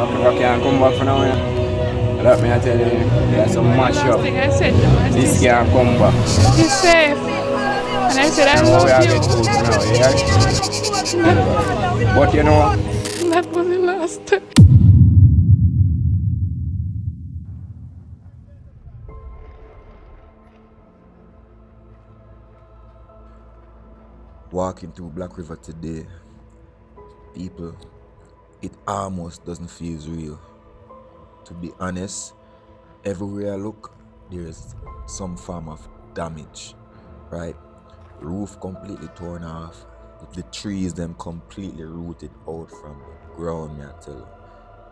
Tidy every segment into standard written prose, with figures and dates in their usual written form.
Black River can't come back for now. Yeah. That me I tell you, there's some mash Last up. thing I said to my This sister, can't come back. be safe. And I said, I Now we love are you. get food now, yeah? That, But you know, that was the last time. Walking through Black River today, people, it almost doesn't feel real. To be honest, everywhere I look, there's some form of damage, right? Roof completely torn off, the trees them completely rooted out from the ground, me I tell you.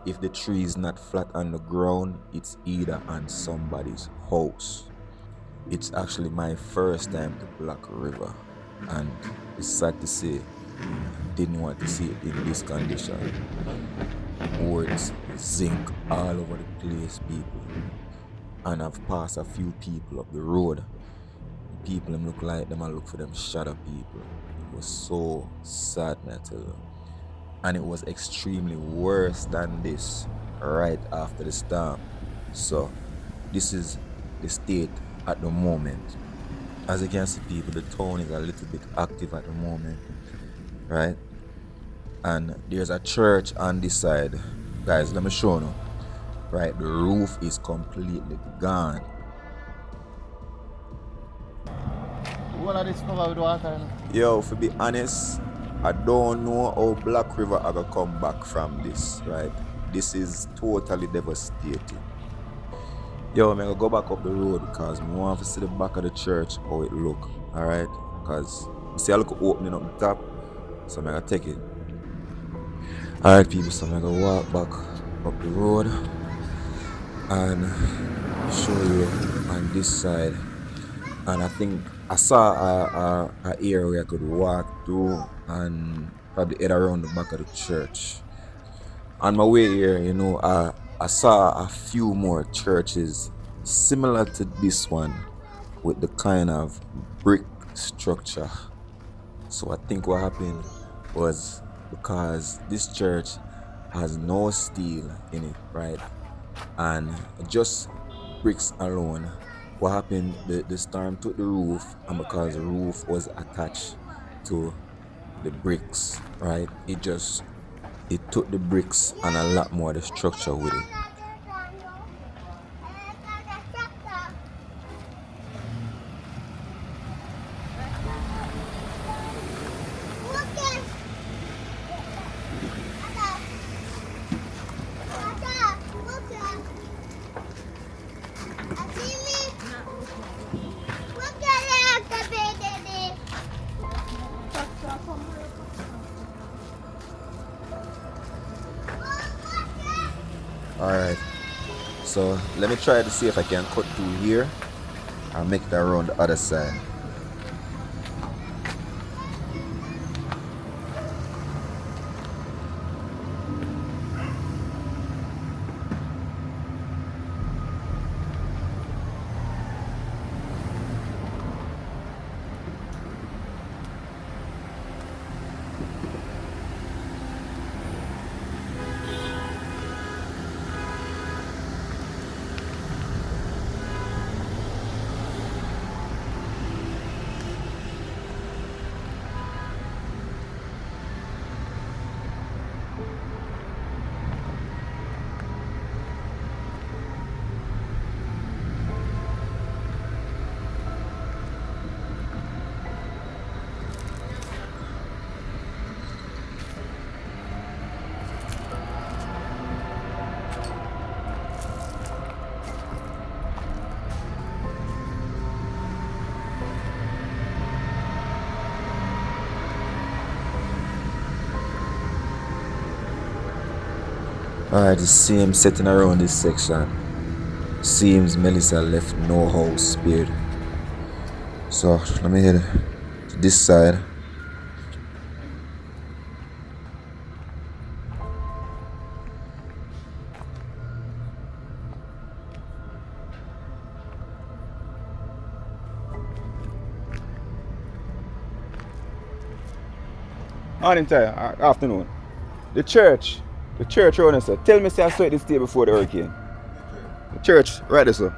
If the tree is not flat on the ground, it's either on somebody's house. It's actually my first time to Black River, and it's sad to say, I didn't want to see it in this condition. Boards, zinc all over the place, people. And I've passed a few people up the road. The people them look like them, I look for them shadow people. It was so sad, me I tell you. And it was extremely worse than this right after the storm. So this is the state at the moment. As you can see, people, the town is a little bit active at the moment, right? And there's a church on this side. Guys, let me show you. Right, the roof is completely gone. What are this cover with water? Yo, to be honest, I don't know how Black River are gonna come back from this, right? This is totally devastating. Yo, I'm gonna go back up the road because I want to see the back of the church how it look, alright? Because you see I look opening up the top, so I'm gonna take it. Alright people, so I'm gonna walk back up the road and show you on this side. And I think I saw a area where I could walk through and probably head around the back of the church. On my way here, you know, I saw a few more churches similar to this one with the kind of brick structure. So I think what happened was because this church has no steel in it, right? And just bricks alone. What happened, the storm took the roof, and because the roof was attached to the bricks, right? It took the bricks and a lot more of the structure with it. Alright, so let me try to see if I can cut through here and make it around the other side. Alright, the same setting around this section. Seems Melissa left no house spared. So let me head to this side. morning time, afternoon. The church The church around us, sir. Tell me, say I saw it this day before the hurricane. The church, right there, sir.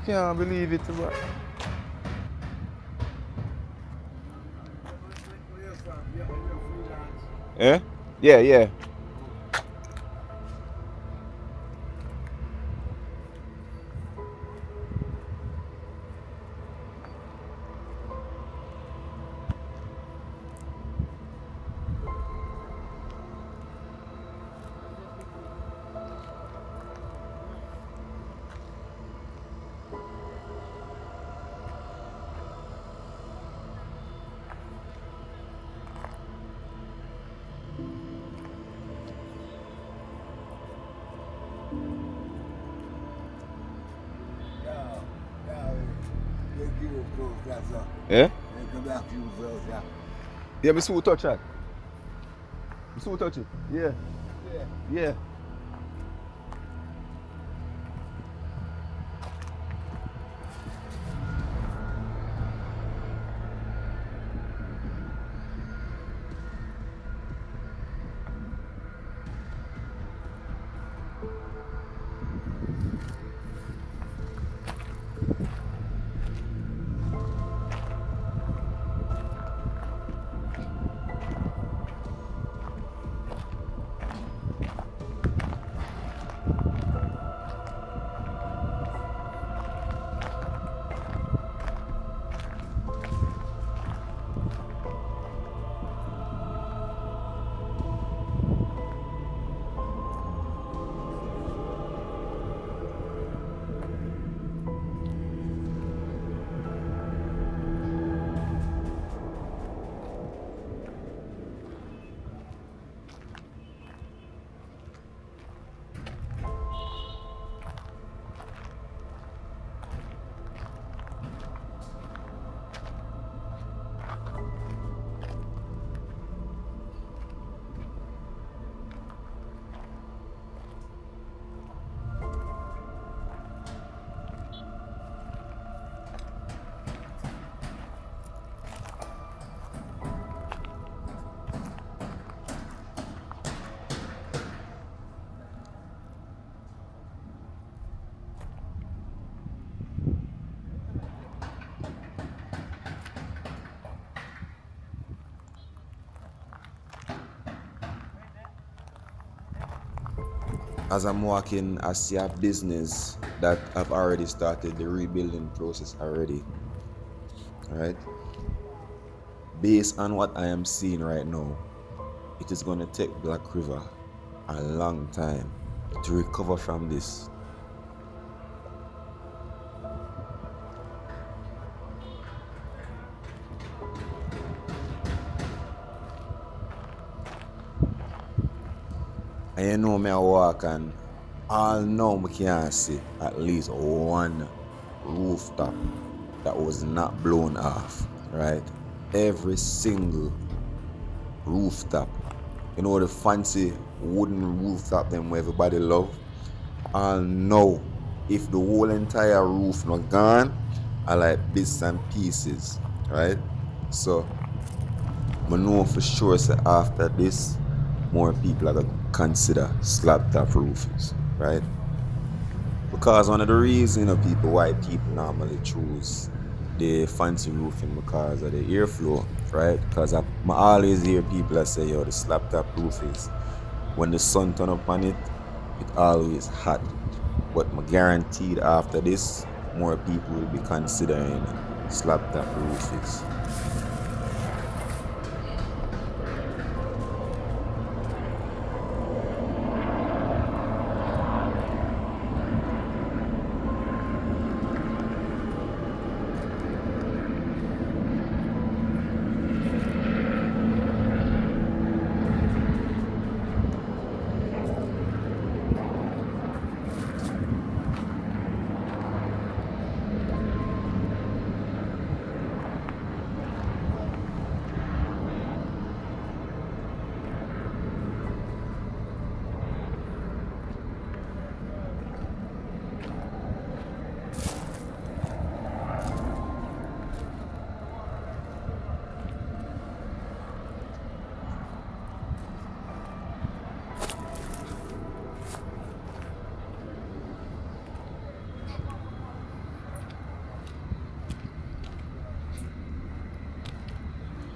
Can't believe it, bro. Eh? Yeah, yeah. Yeah? Yeah, me see who touch that. Me see who touch it. Yeah. Yeah. As I'm walking, I see a business that I've already started the rebuilding process already. Alright? Based on what I am seeing right now, it is going to take Black River a long time to recover from this. And you know me I walk and all now we can see at least one rooftop that was not blown off, right? Every single rooftop. You know the fancy wooden rooftop them where everybody love? All now, if the whole entire roof not gone, I like bits and pieces, right? So I know for sure so after this, more people are going to consider slab top roofs, right? Because one of the reasons people why people normally choose the fancy roofing because of the airflow, right? Because I always hear people that say, yo, the slab top roof is when the sun turn up on it, it always hot. But I guaranteed after this, more people will be considering slab top roofs.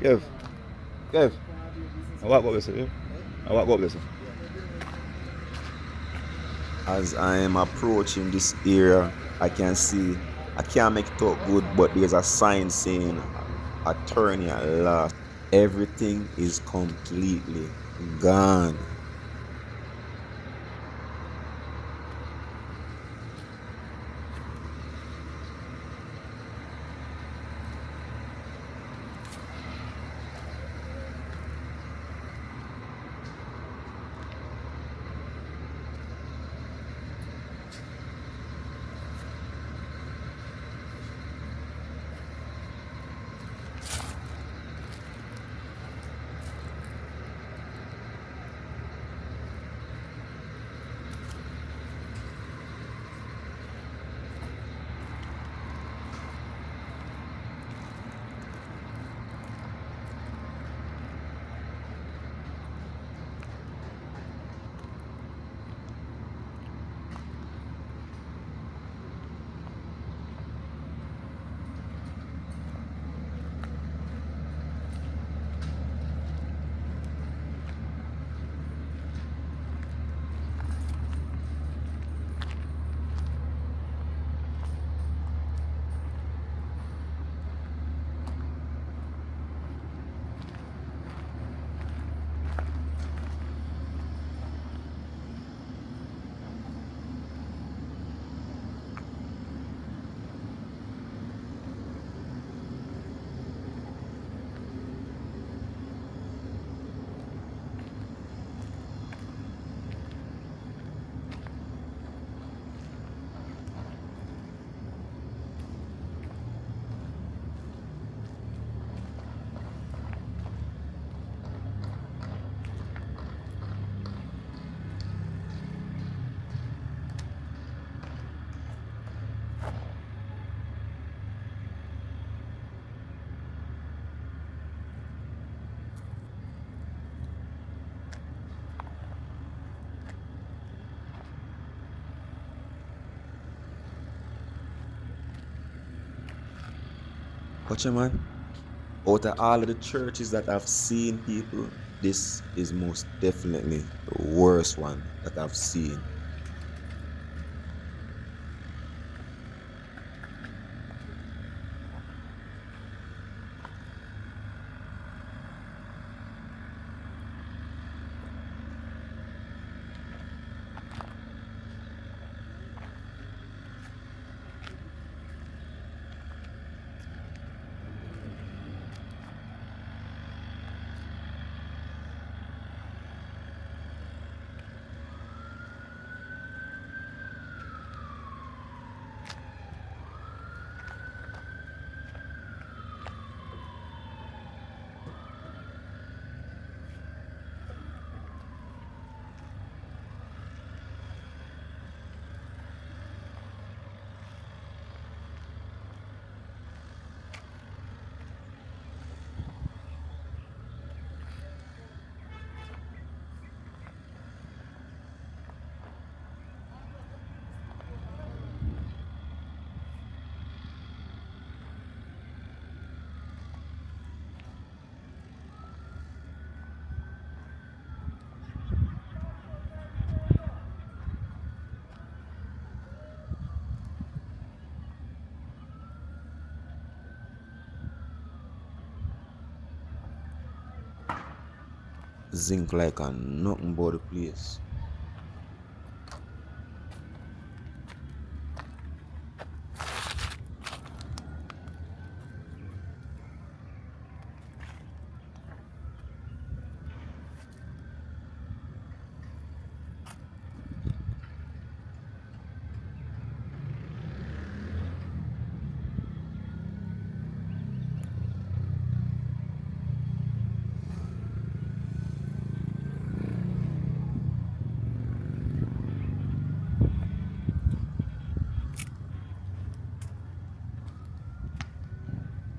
Kev. Kev. I walk up this, yeah? I walk up this. As I am approaching this area, I can see I can't make it out good, but there's a sign saying attorney at last. Everything is completely gone. Watch man. Out of all of the churches that I've seen, people, this is most definitely the worst one that I've seen. Zinc like a nothing but the place.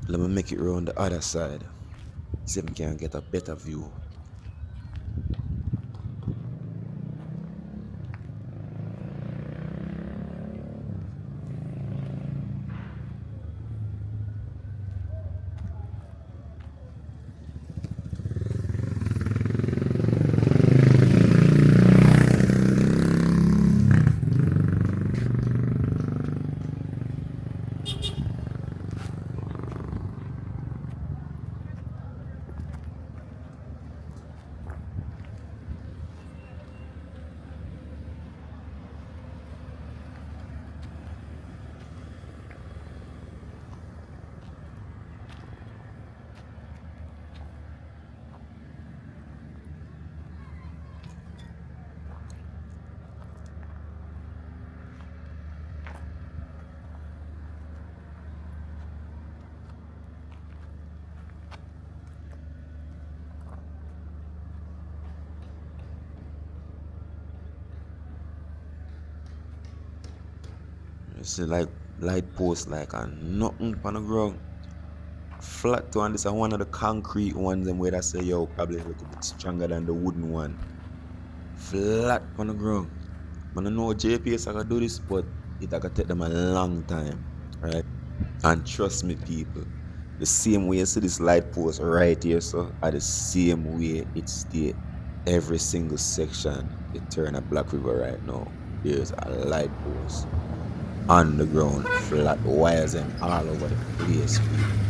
Let me make it around the other side. See if I can get a better view. see like light post like a nothing on the ground. Flat one, this is one of the concrete ones and where I say yo probably a little bit stronger than the wooden one. Flat on the ground. Man, I know JPS I can do this, but it I can take them a long time. Right? And trust me, people, the same way you see this light post right here, so are the same way it stay every single section. You turn at Black River right now. There's a light post on the ground, flat wires and all over the place, people.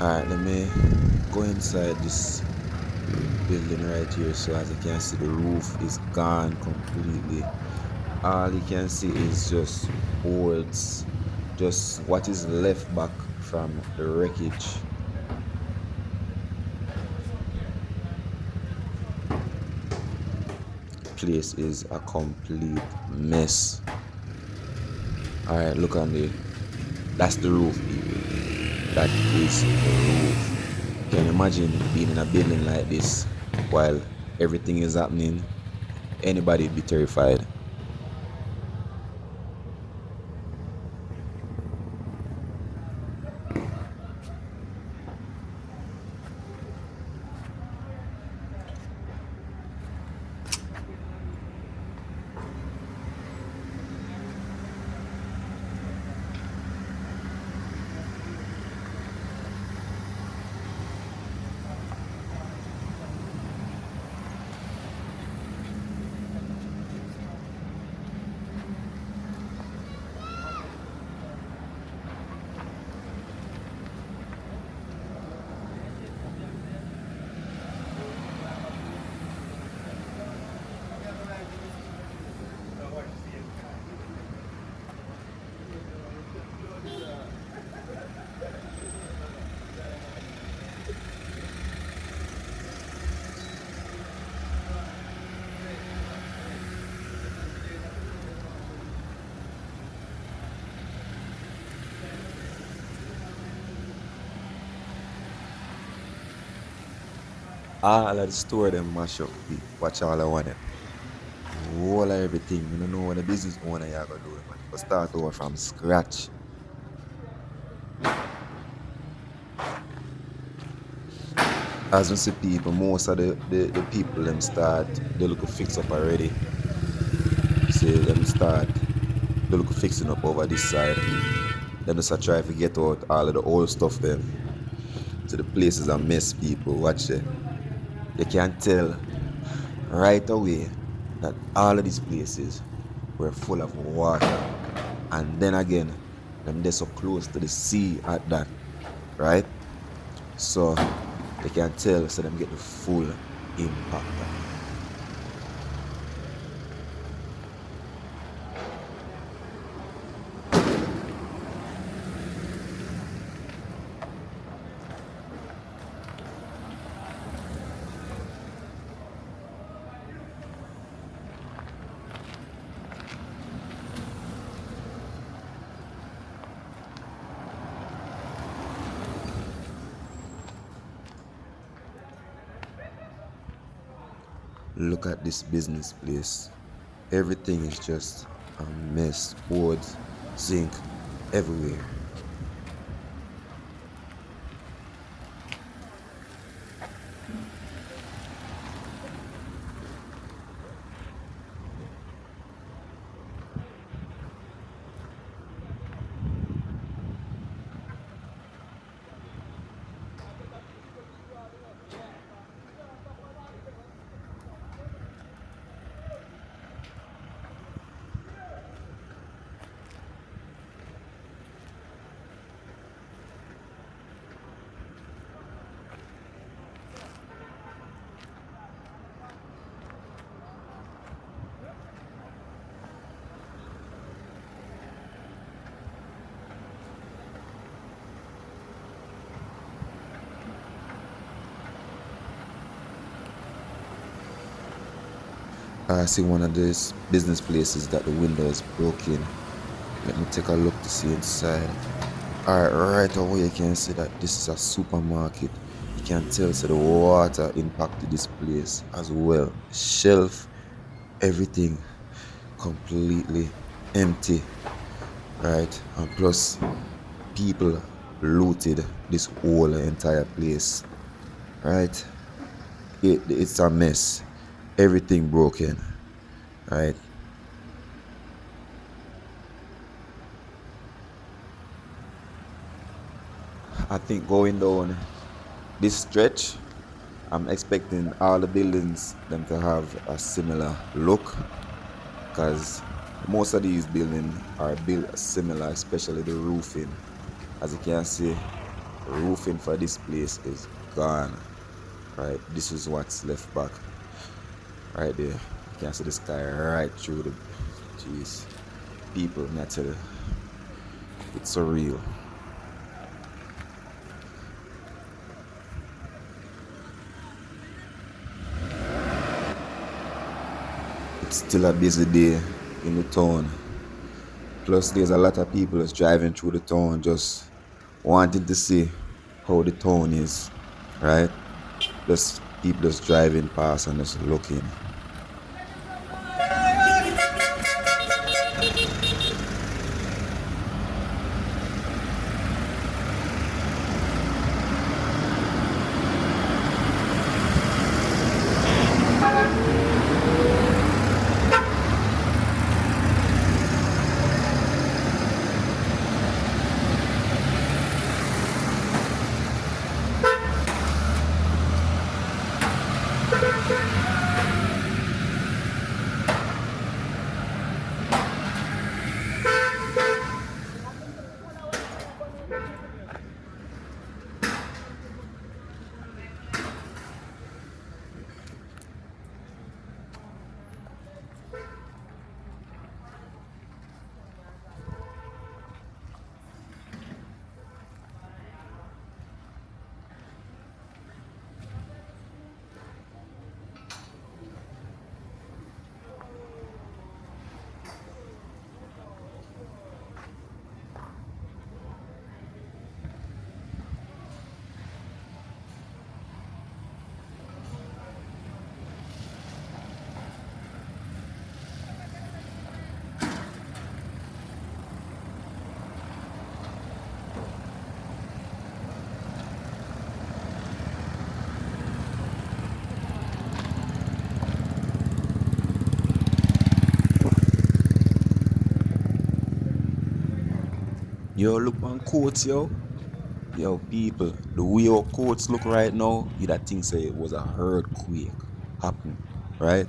Alright, let me go inside this building right here. So as you can see, the roof is gone completely. All you can see is just boards, just what is left back from the wreckage. Place is a complete mess. Alright, look on the, that's the roof, people. That is the roof. Can you imagine being in a building like this while everything is happening? Anybody would be terrified. All of the store them mash up. Watch all I want it. Whole of everything. You don't know what the business owner you are gonna do, man. But start over from scratch. As we see people, most of the people them start, they look fix up already. See them start, they look fixing up over this side. Them just try to get out all of the old stuff then. So the place is a mess, people. Watch it. You can tell right away that all of these places were full of water. And then again, they're so close to the sea at that, right? So you can tell so them get the full impact. Look at this business place. Everything is just a mess. Boards, zinc, everywhere. I see one of these business places that the window is broken. Let me take a look to see inside. Alright, right away you can see that this is a supermarket. You can tell so the water impacted this place as well. Shelf, everything completely empty. Right, and plus people looted this whole entire place. Right, it's a mess. Everything broken. Right. I think going down this stretch, I'm expecting all the buildings them to have a similar look, because most of these buildings are built similar, especially the roofing. As you can see, the roofing for this place is gone. Right, this is what's left back. Right there, you can see the sky right through the. Jeez, people, I tell you, it's surreal. It's still a busy day in the town. Plus, there's a lot of people that's driving through the town just wanting to see how the town is, right? Just people just driving past and just looking. Yo, look on coats, yo. Yo, people, the way our courts look right now, you'd have think say it was a earthquake happen, right?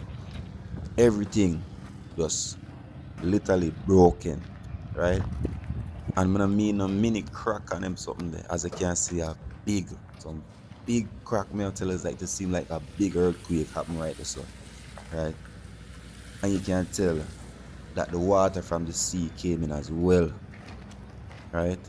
Everything just literally broken, right? And I mean a mini crack on them something there. As you can see, some big crack may tell us like to seem like a big earthquake happen right there, so right? And you can tell that the water from the sea came in as well, right?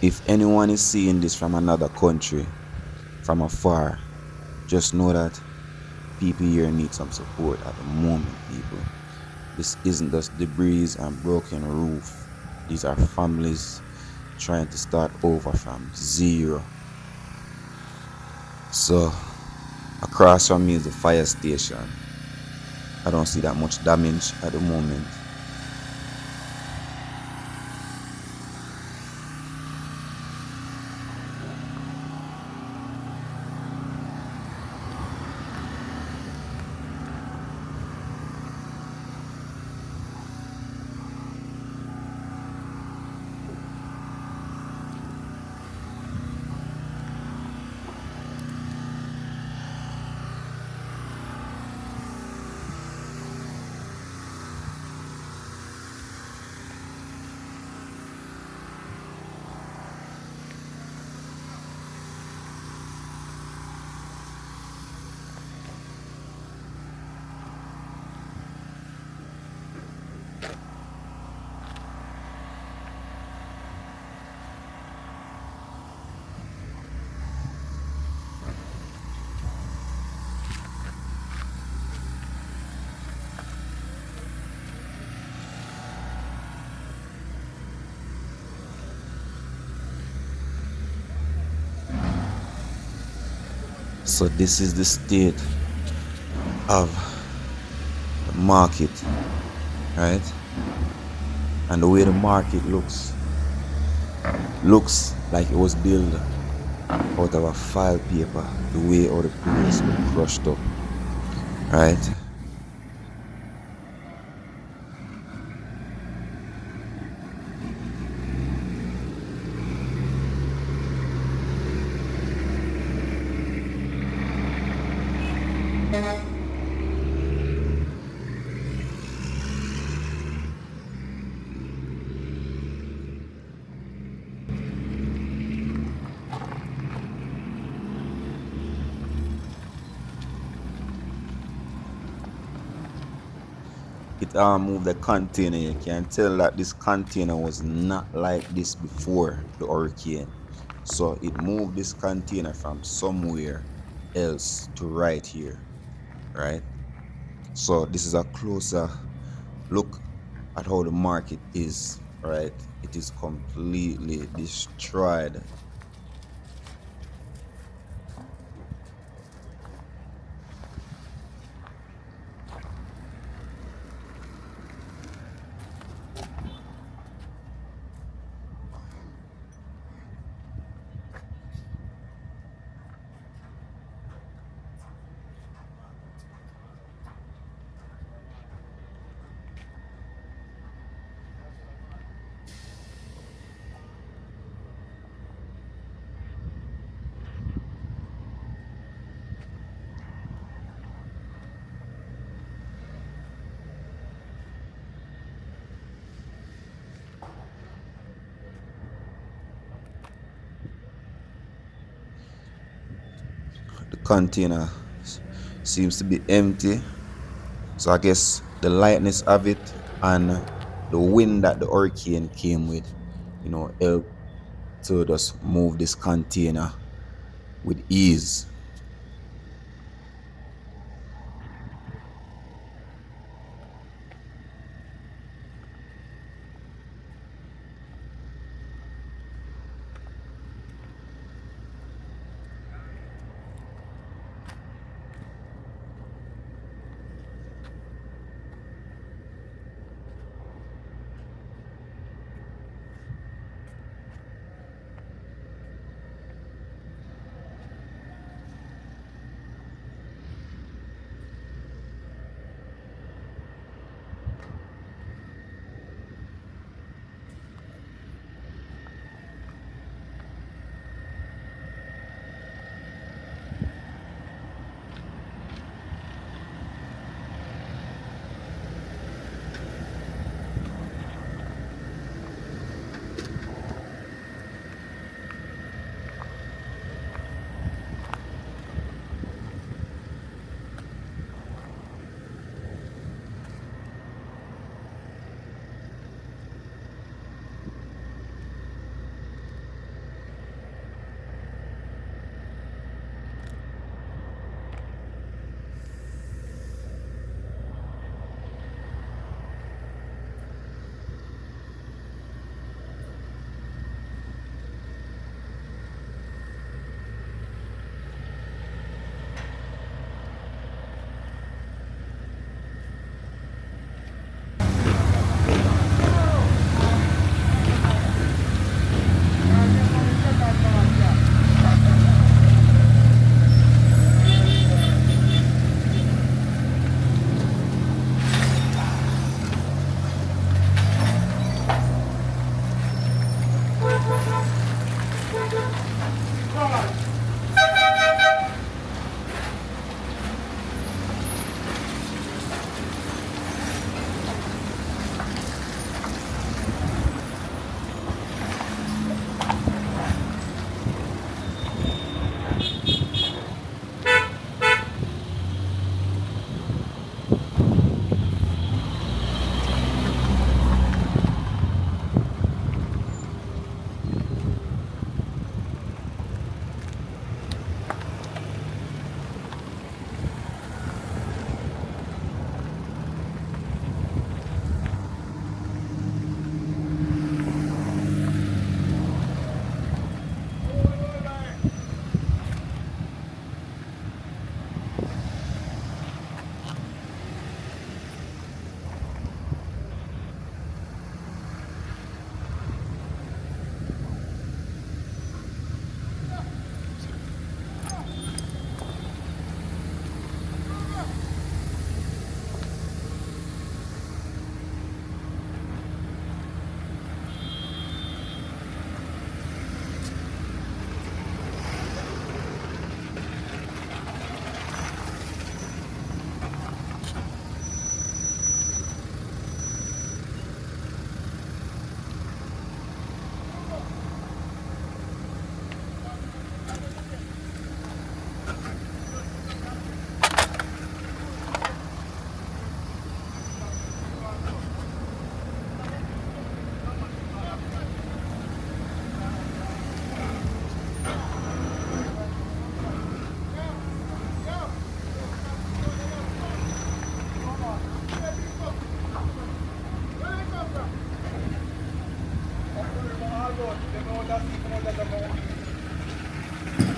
If anyone is seeing this from another country, from afar, just know that people here need some support at the moment, people. This isn't just debris and broken roof. These are families trying to start over from zero. So, across from me is the fire station. I don't see that much damage at the moment. So this is the state of the market, right? And the way the market looks like it was built out of a file paper, the way all the place were crushed up, right? It moved the container. You can tell that this container was not like this before the hurricane. So it moved this container from somewhere else to right here, right? So this is a closer look at how the market is, right? It is completely destroyed. The container seems to be empty. So I guess the lightness of it and the wind that the hurricane came with, helped to just move this container with ease.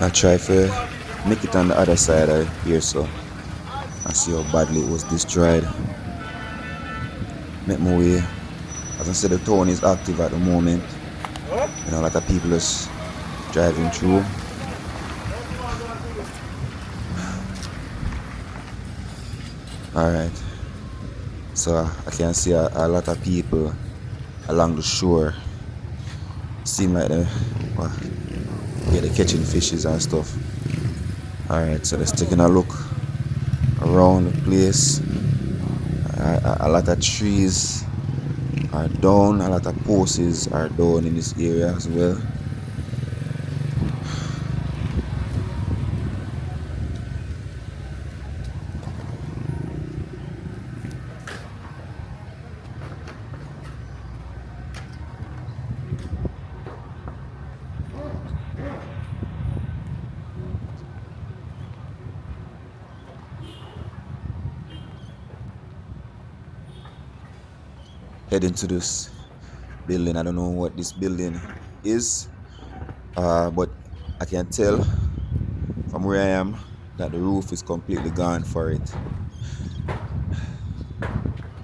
I try to make it on the other side of here so I see how badly it was destroyed. Make my way. As I said, the town is active at the moment. You know, a lot of people just driving through. Alright. So I can see a lot of people along the shore. Seem like they're catching fishes and stuff. Alright, so just taking a look around the place. A lot of trees are down, a lot of posts are down in this area as well. Heading to this building. I don't know what this building is, but I can tell from where I am that the roof is completely gone for it.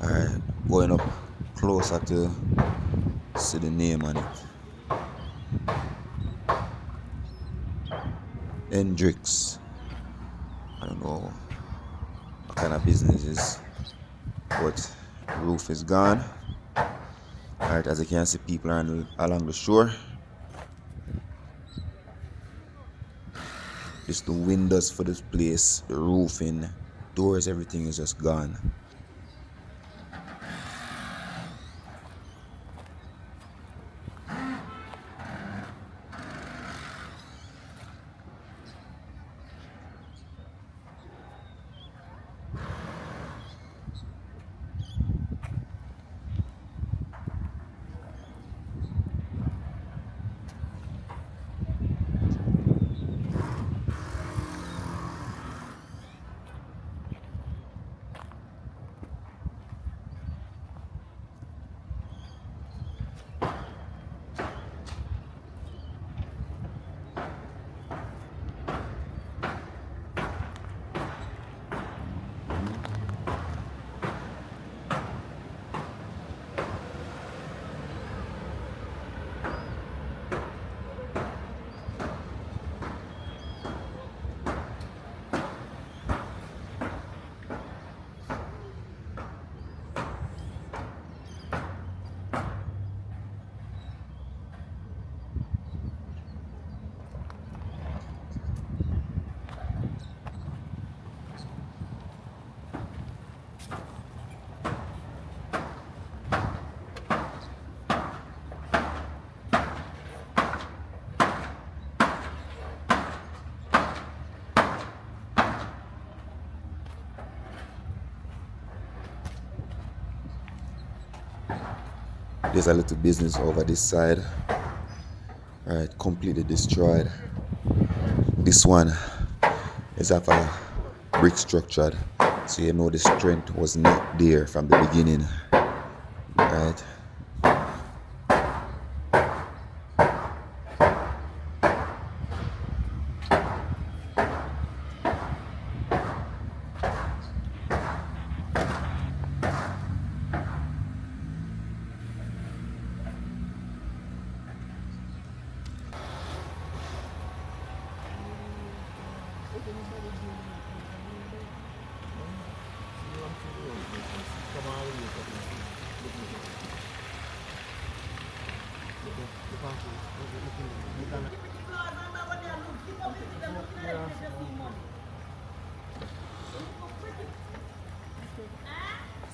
Alright, going up closer to see the name on it. Hendrix. I don't know what kind of business it is, but the roof is gone. Alright, as you can see, people are along the shore. Just the windows for this place, the roofing, doors, everything is just gone. There's a little business over this side. Alright, completely destroyed. This one is of a brick structure, so you know the strength was not there from the beginning. Right.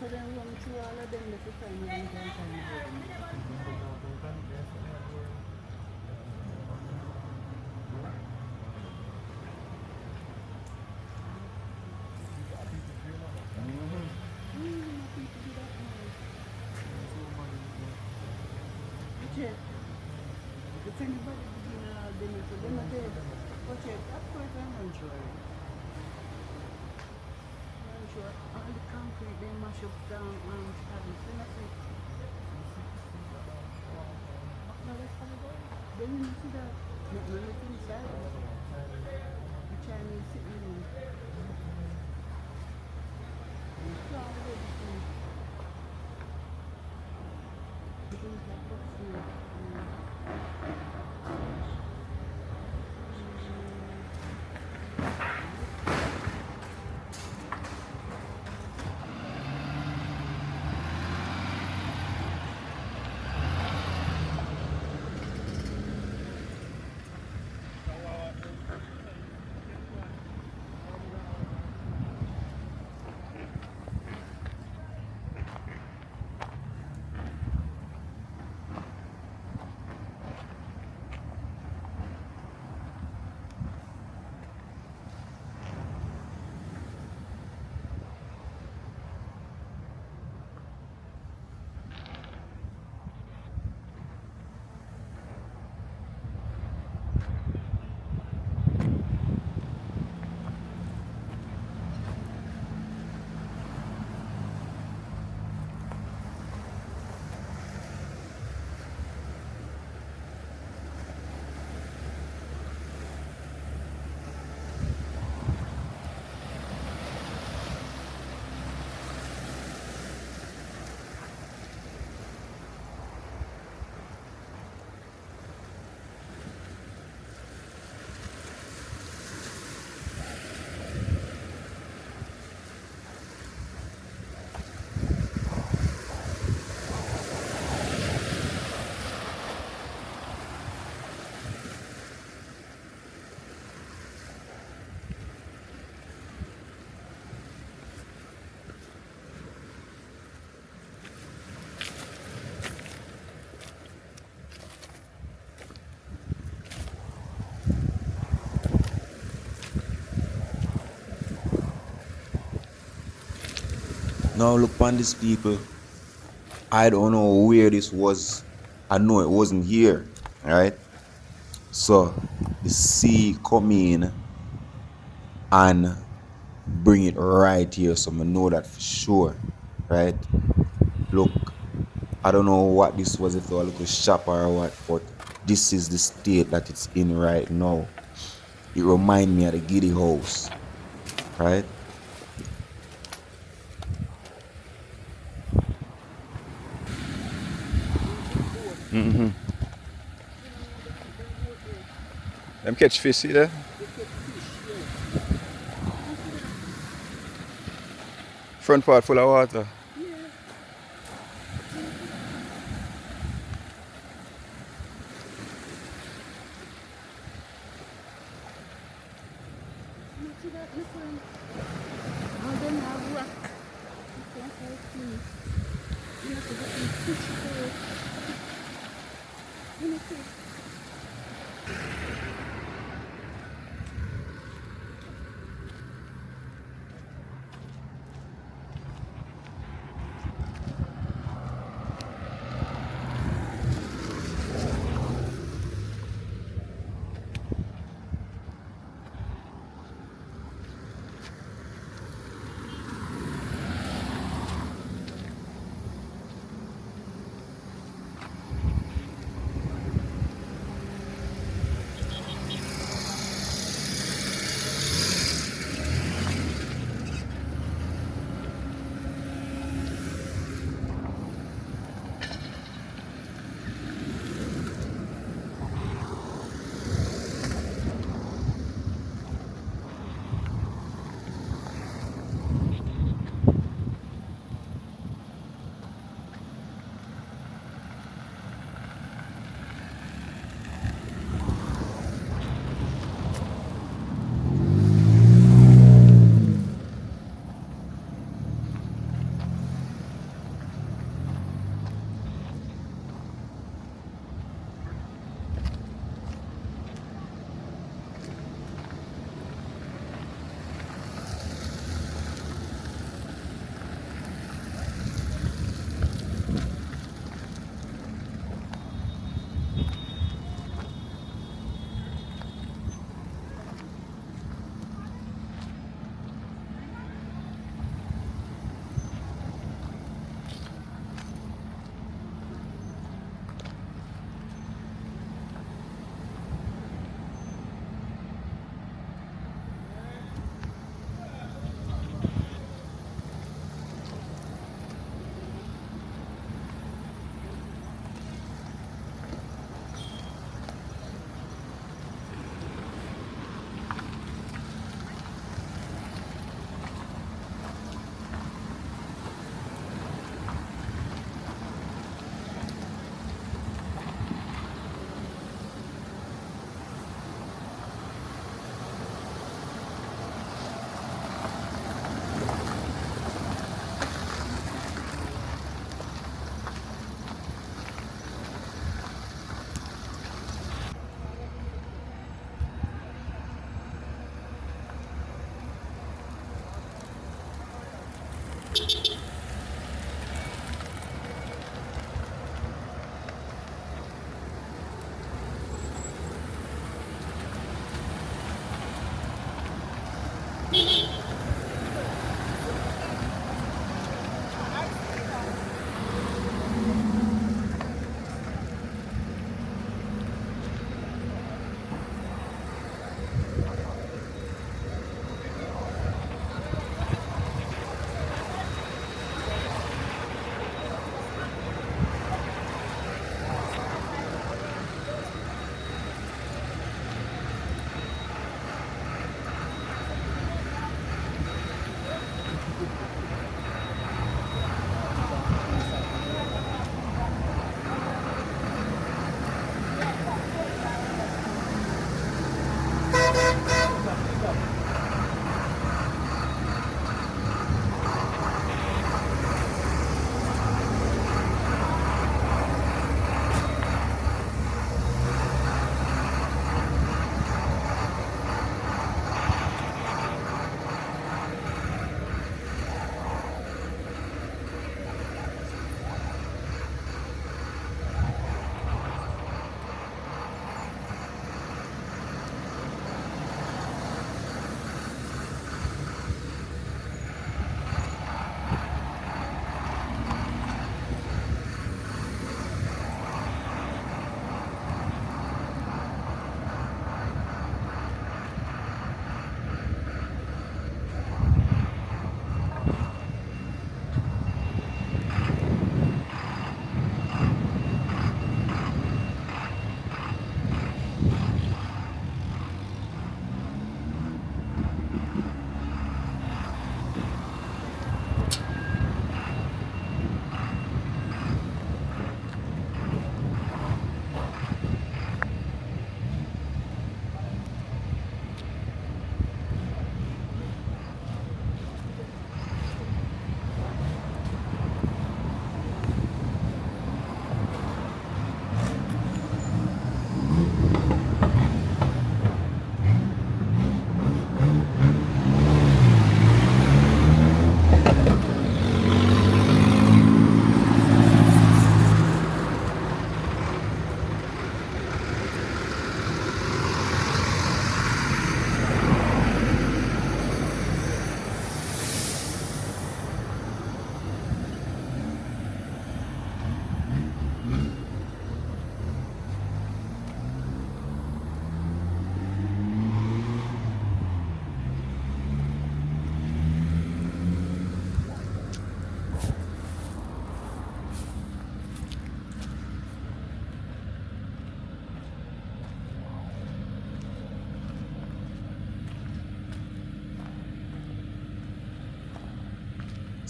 So then run through all of them to find them. If anybody begin dinner for them, they okay, of course I'm sure. I'm sure all the concrete they mash up down Scotland. Then you see that McManus inside. The Chinese sitting in. You saw everything. Things like boxing. Now look upon these people. I don't know where this was. I know it wasn't here, right? So the sea come in and bring it right here, so I know that for sure, right? Look, I don't know what this was, if it was a little shop or what, but this is the state that it's in right now. It reminds me of the Giddy house, right? Them catch fish, see there? Front part full of water. You see that different? All them have rock. Different kind of things. You have to get them fish first. You know, see?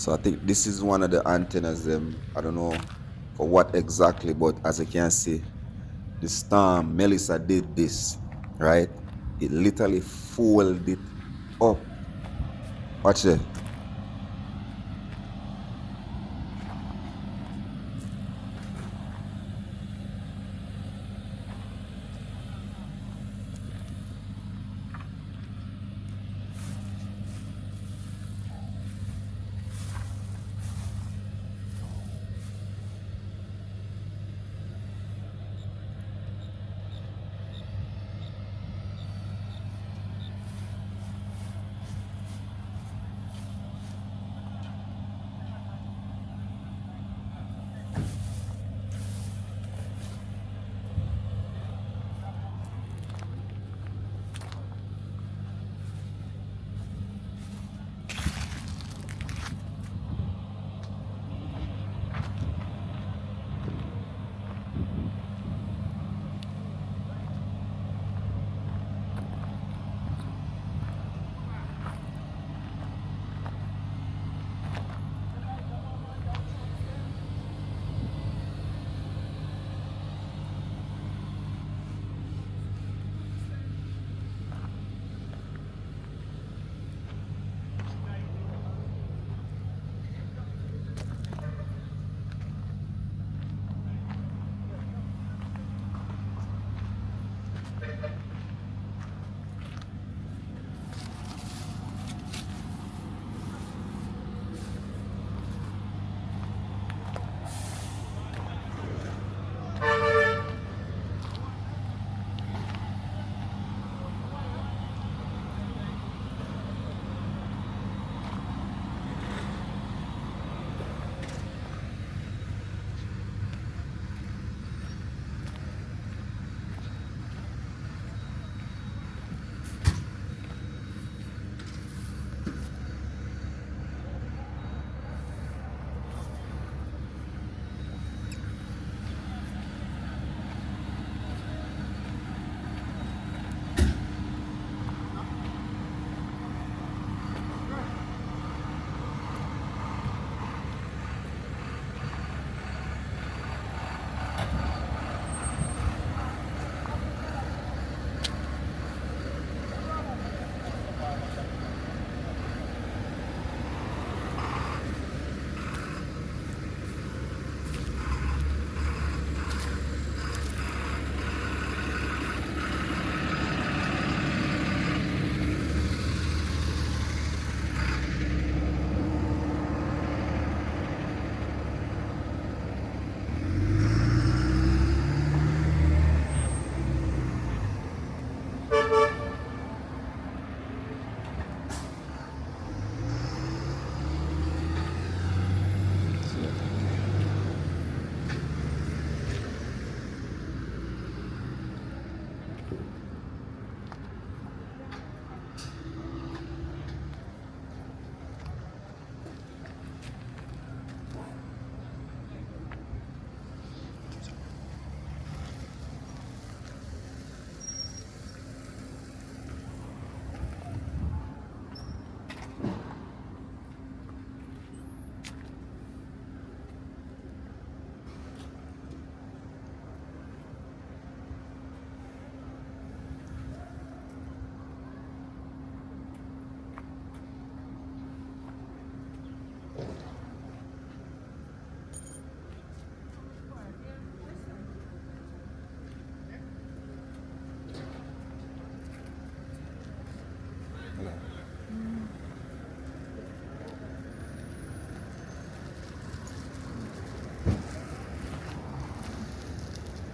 So I think this is one of the antennas them. I don't know for what exactly, but as you can see, the storm, Melissa did this, right? It literally folded it up. Watch it.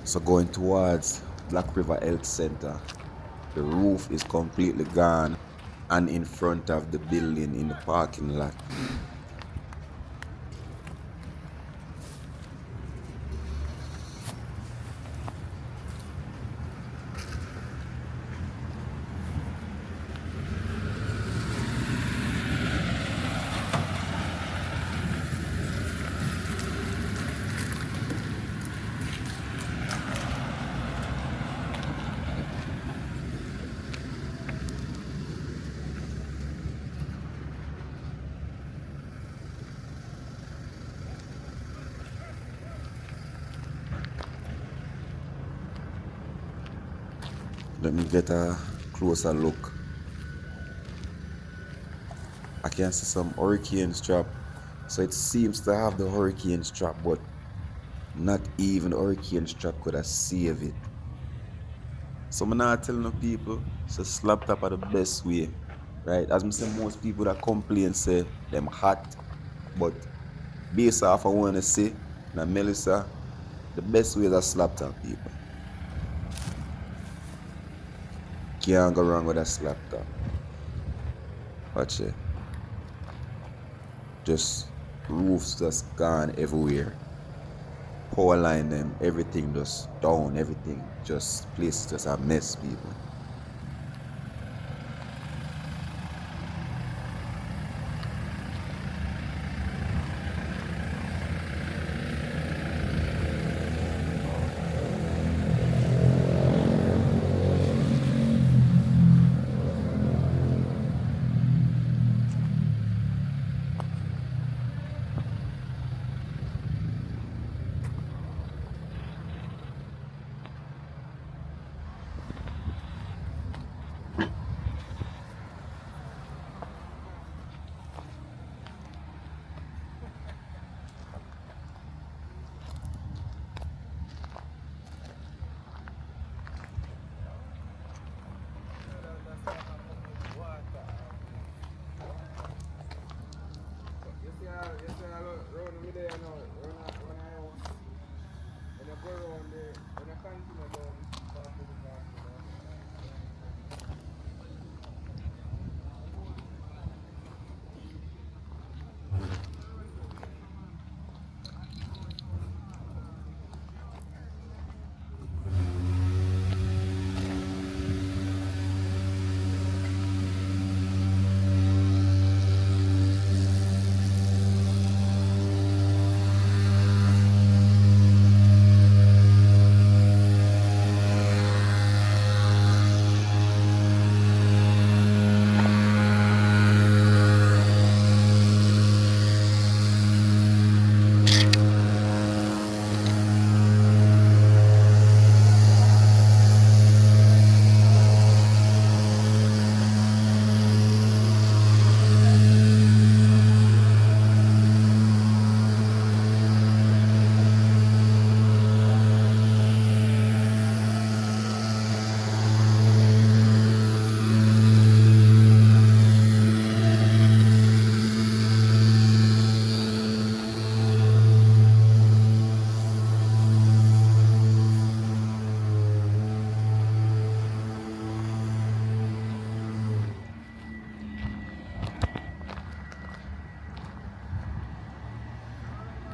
So going towards Black River Health Center, the roof is completely gone and in front of the building in the parking lot. Let me get a closer look. I can see some hurricane strap. So it seems to have the hurricane strap, but not even the hurricane strap could have saved it. So I'm not telling the people, so slap top are the best way. Right? As I say, most people that complain say them hot, but based off I want to say, now Melissa, the best way is a slap top, people. Can't go wrong with a slap top. Watch it. Just roofs just gone everywhere. Power line them, everything just down, everything. Just place just a mess, people.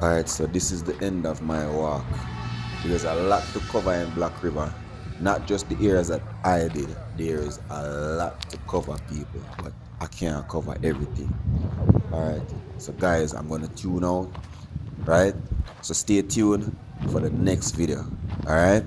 Alright, so this is the end of my walk. There's a lot to cover in Black River. not just the areas that I did. There's a lot to cover, people, but I can't cover everything. All right. So, guys, I'm gonna tune out. Right. So stay tuned for the next video. All right.